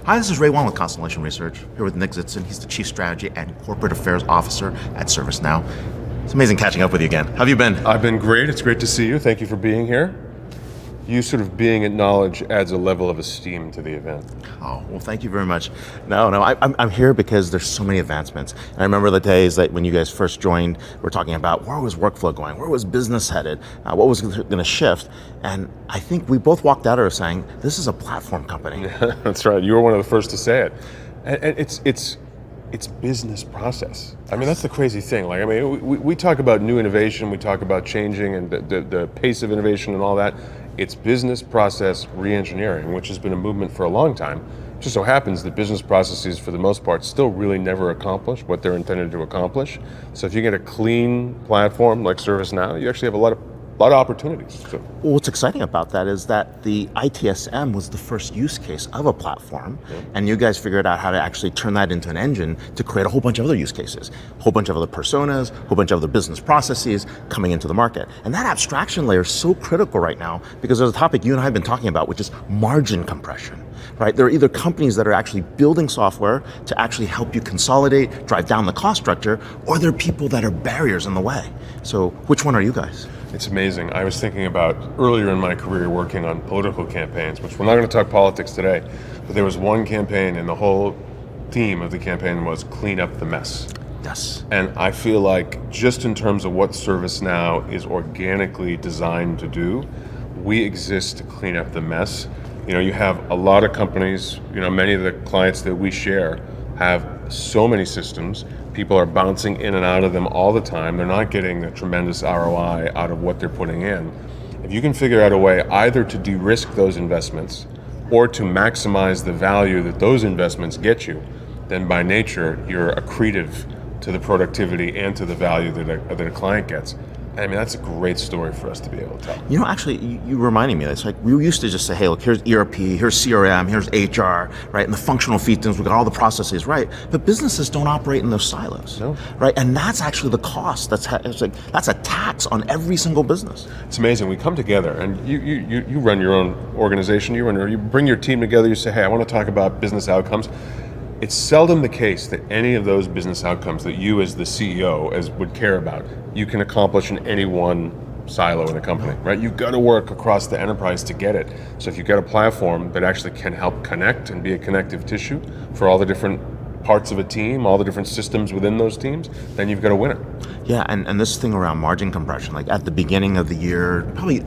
Hi, this is Wang with Constellation Research, here with Nick Tzitzon. He's the Chief Strategy and Corporate Affairs Officer at ServiceNow. It's amazing catching up with you again. How have you been? I've been great. It's great to see you. Thank you for being here. You sort of being at Knowledge adds a level of esteem to the event. Oh, well, thank you very much. No, I'm here because there's so many advancements. And I remember the days that when you guys first joined, we're talking about where was workflow going, where was business headed, what was going to shift. And I think we both walked out of here saying, this is a platform company. Yeah, that's right. You were one of the first to say it. And it's business process. I mean, that's the crazy thing. Like, I mean, we talk about new innovation, we talk about changing and the pace of innovation and all that. It's business process reengineering, which has been a movement for a long time. It just so happens that business processes, for the most part, still really never accomplish what they're intended to accomplish. So if you get a clean platform like ServiceNow, you actually have a lot of opportunities. So. Well, what's exciting about that is that the ITSM was the first use case of a platform, and you guys figured out how to actually turn that into an engine to create a whole bunch of other use cases, a whole bunch of other personas, a whole bunch of other business processes coming into the market. And that abstraction layer is so critical right now because there's a topic you and I have been talking about, which is margin compression. Right? There are either companies that are actually building software to actually help you consolidate, drive down the cost structure, or there are people that are barriers in the way. So which one are you guys? It's amazing. I was thinking about earlier in my career working on political campaigns, which we're not going to talk politics today, but there was one campaign and the whole theme of the campaign was clean up the mess. Yes. And I feel like just in terms of what ServiceNow is organically designed to do, we exist to clean up the mess. You know, you have a lot of companies, you know, many of the clients that we share have so many systems. People are bouncing in and out of them all the time. They're not getting the tremendous ROI out of what they're putting in. If you can figure out a way either to de-risk those investments or to maximize the value that those investments get you, then by nature, you're accretive to the productivity and to the value that a client gets. I mean, that's a great story for us to be able to tell. You know, actually, you reminding me of this. Like, we used to just say, hey, look, here's ERP, here's CRM, here's HR, right? And the functional features, we got all the processes, right? But businesses don't operate in those silos, no. Right? And that's actually the cost. That's a tax on every single business. It's amazing. We come together, and you run your own organization. You bring your team together. You say, hey, I want to talk about business outcomes. It's seldom the case that any of those business outcomes that you as the CEO would care about, you can accomplish in any one silo in a company, right? You've got to work across the enterprise to get it. So if you've got a platform that actually can help connect and be a connective tissue for all the different parts of a team, all the different systems within those teams, then you've got a winner. Yeah, and this thing around margin compression, like at the beginning of the year, probably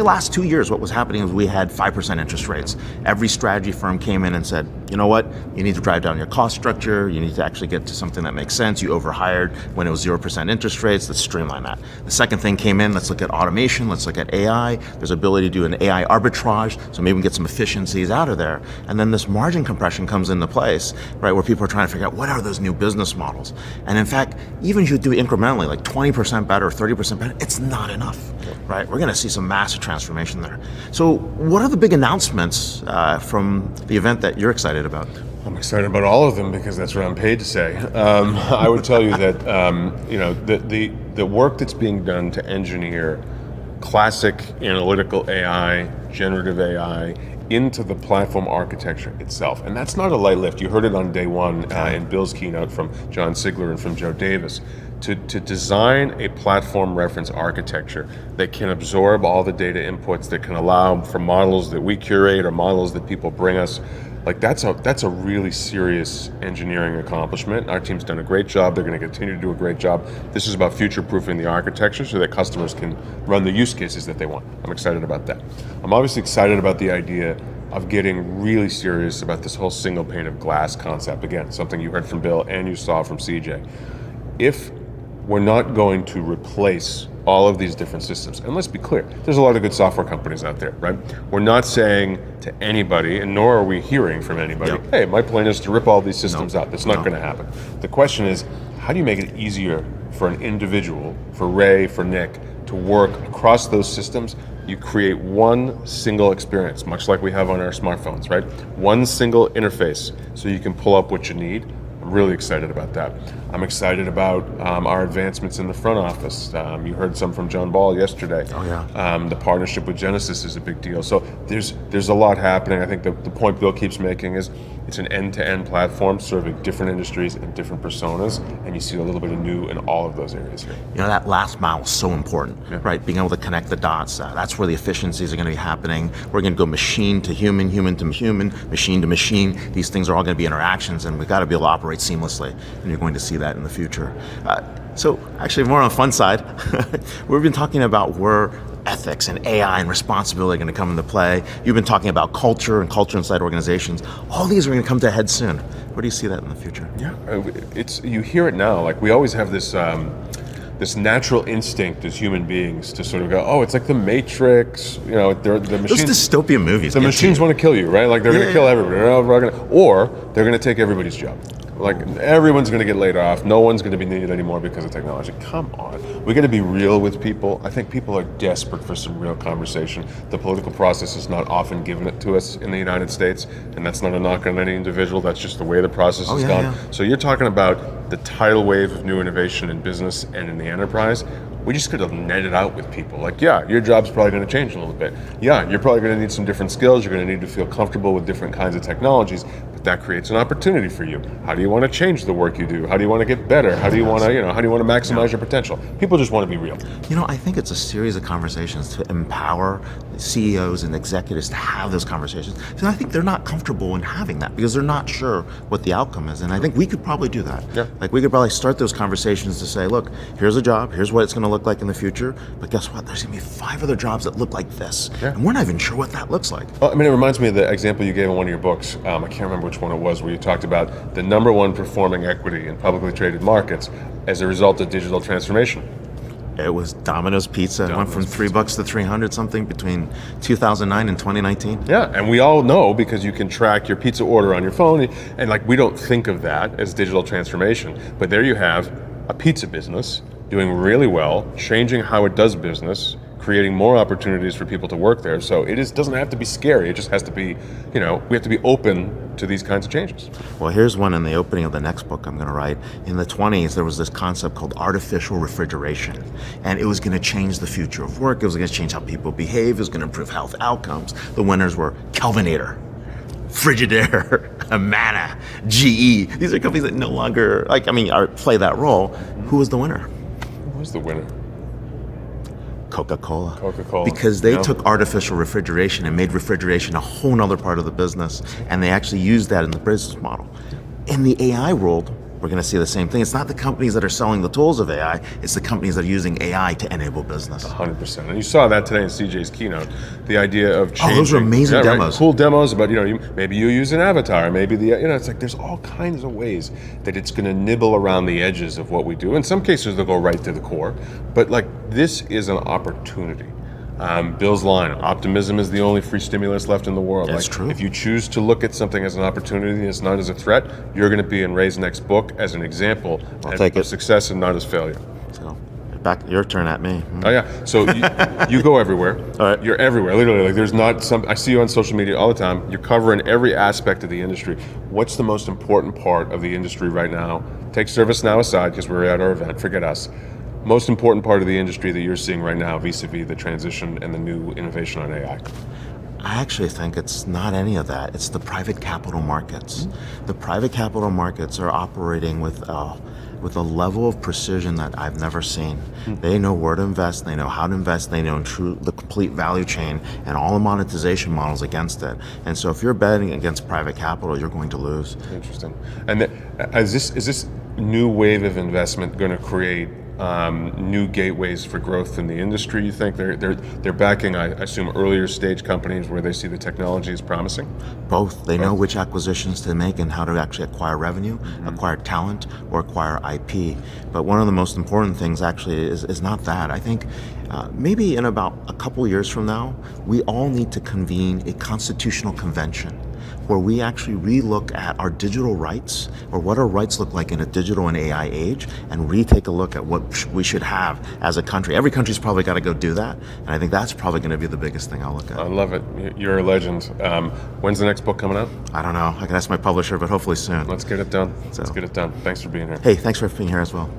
last 2 years, what was happening is we had 5% interest rates. Every strategy firm came in and said, you know what, you need to drive down your cost structure, you need to actually get to something that makes sense. You overhired when it was 0% interest rates, let's streamline that. The second thing came in, let's look at automation, let's look at AI. There's ability to do an AI arbitrage, so maybe we can get some efficiencies out of there. And then this margin compression comes into place, right, where people are trying to figure out what are those new business models. And in fact, even if you do incrementally, like 20% better, 30% better, it's not enough, right? We're gonna see some massive transformation there. So what are the big announcements from the event that you're excited about? I'm excited about all of them because that's what I'm paid to say. I would tell you that you know, the work that's being done to engineer classic analytical AI, generative AI, into the platform architecture itself. And that's not a light lift. You heard it on day one in Bill's keynote from John Sigler and from Joe Davis. To design a platform reference architecture that can absorb all the data inputs, that can allow for models that we curate or models that people bring us, like that's a really serious engineering accomplishment. Our team's done a great job. They're going to continue to do a great job. This is about future-proofing the architecture so that customers can run the use cases that they want. I'm excited about that. I'm obviously excited about the idea of getting really serious about this whole single pane of glass concept. Again, something you heard from Bill and you saw from CJ. If we're not going to replace all of these different systems, and let's be clear, there's a lot of good software companies out there, right? We're not saying to anybody, and nor are we hearing from anybody, hey, my plan is to rip all these systems out. That's not going to happen. The question is, how do you make it easier for an individual, for Ray, for Nick, to work across those systems? You create one single experience, much like we have on our smartphones, right? One single interface, so you can pull up what you need. I'm really excited about that. I'm excited about our advancements in the front office. You heard some from John Ball yesterday. Oh yeah. The partnership with Genesys is a big deal. So there's a lot happening. I think the point Bill keeps making is It's an end-to-end platform serving different industries and different personas, and you see a little bit of new in all of those areas here. You know, that last mile is so important, right? Being able to connect the dots. That's where the efficiencies are going to be happening. We're going to go machine to human, human to human, machine to machine. These things are all going to be interactions, and we've got to be able to operate seamlessly, and you're going to see that in the future. So actually, more on the fun side, we've been talking about where ethics and AI and responsibility are going to come into play. You've been talking about culture and culture inside organizations. All these are going to come to a head soon. Where do you see that in the future? Yeah, you hear it now. Like, we always have this this natural instinct as human beings to sort of go, oh, it's like the Matrix. You know, the machines. Those dystopian movies. The machines want to kill you, right? Like, they're going to kill everybody, or they're going to take everybody's job. Like, everyone's going to get laid off. No one's going to be needed anymore because of technology. Come on. We got to be real with people. I think people are desperate for some real conversation. The political process is not often given it to us in the United States, and that's not a knock on any individual. That's just the way the process has gone. Yeah. So you're talking about the tidal wave of new innovation in business and in the enterprise. We just could have netted out with people. Like, yeah, your job's probably going to change a little bit. Yeah, you're probably going to need some different skills. You're going to need to feel comfortable with different kinds of technologies. But that creates an opportunity for you. How do you want to change the work you do? How do you want to get better? How do you want to, how do you want to maximize your potential? People just want to be real. You know, I think it's a series of conversations to empower CEOs and executives to have those conversations. So I think they're not comfortable in having that because they're not sure what the outcome is. And I think we could probably do that. Yeah. Like, we could probably start those conversations to say, look, here's a job, here's what it's going to look like in the future, but guess what? There's going to be 5 other jobs that look like this, and we're not even sure what that looks like. Well, I mean, it reminds me of the example you gave in one of your books. I can't remember which one it was, where you talked about the number one performing equity in publicly traded markets as a result of digital transformation. It was Domino's Pizza. It went from $3 to 300 something between 2009 and 2019. Yeah, and we all know, because you can track your pizza order on your phone, and like, we don't think of that as digital transformation, but there you have a pizza business doing really well, changing how it does business, creating more opportunities for people to work there. So it doesn't have to be scary. It just has to be, we have to be open to these kinds of changes. Well, here's one in the opening of the next book I'm going to write. In the 20s, there was this concept called artificial refrigeration, and it was going to change the future of work. It was going to change how people behave. It was going to improve health outcomes. The winners were Kelvinator, Frigidaire, Amana, GE. These are companies that no longer, play that role. Who was the winner? Who's the winner? Coca-Cola. Coca-Cola. Because they took artificial refrigeration and made refrigeration a whole nother part of the business, and they actually used that in the business model. In the AI world, we're going to see the same thing. It's not the companies that are selling the tools of AI, it's the companies that are using AI to enable business. 100%. And you saw that today in CJ's keynote, the idea of changing. Oh, those were amazing demos. Right? Cool demos about, maybe you use an avatar, maybe it's like there's all kinds of ways that it's going to nibble around the edges of what we do. In some cases, they'll go right to the core, but like, this is an opportunity. Bill's line, optimism is the only free stimulus left in the world. That's true. If you choose to look at something as an opportunity and it's not as a threat, you're going to be in Ray's next book as an example of success and not as failure. So, back your turn at me. Oh yeah, so you go everywhere. All right. You're everywhere, literally. Like, there's not some, I see you on social media all the time. You're covering every aspect of the industry. What's the most important part of the industry right now? Take ServiceNow aside, because we're at our event, forget us. Most important part of the industry that you're seeing right now vis-a-vis the transition and the new innovation on AI? I actually think it's not any of that. It's the private capital markets. The private capital markets are operating with a level of precision that I've never seen. They know where to invest, they know how to invest, they know the complete value chain and all the monetization models against it. And so if you're betting against private capital, you're going to lose. Interesting. And is this new wave of investment going to create new gateways for growth in the industry? You think they're backing, I assume, earlier stage companies where they see the technology is promising? Both. They know which acquisitions to make and how to actually acquire revenue, acquire talent, or acquire IP. But one of the most important things actually is not that. I think maybe in about a couple years from now, we all need to convene a constitutional convention where we actually relook at our digital rights, or what our rights look like in a digital and AI age, and retake a look at what we should have as a country. Every country's probably got to go do that, and I think that's probably going to be the biggest thing I'll look at. I love it. You're a legend. When's the next book coming out? I don't know. I can ask my publisher, but hopefully soon. Let's get it done. Let's get it done. Thanks for being here. Hey, thanks for being here as well.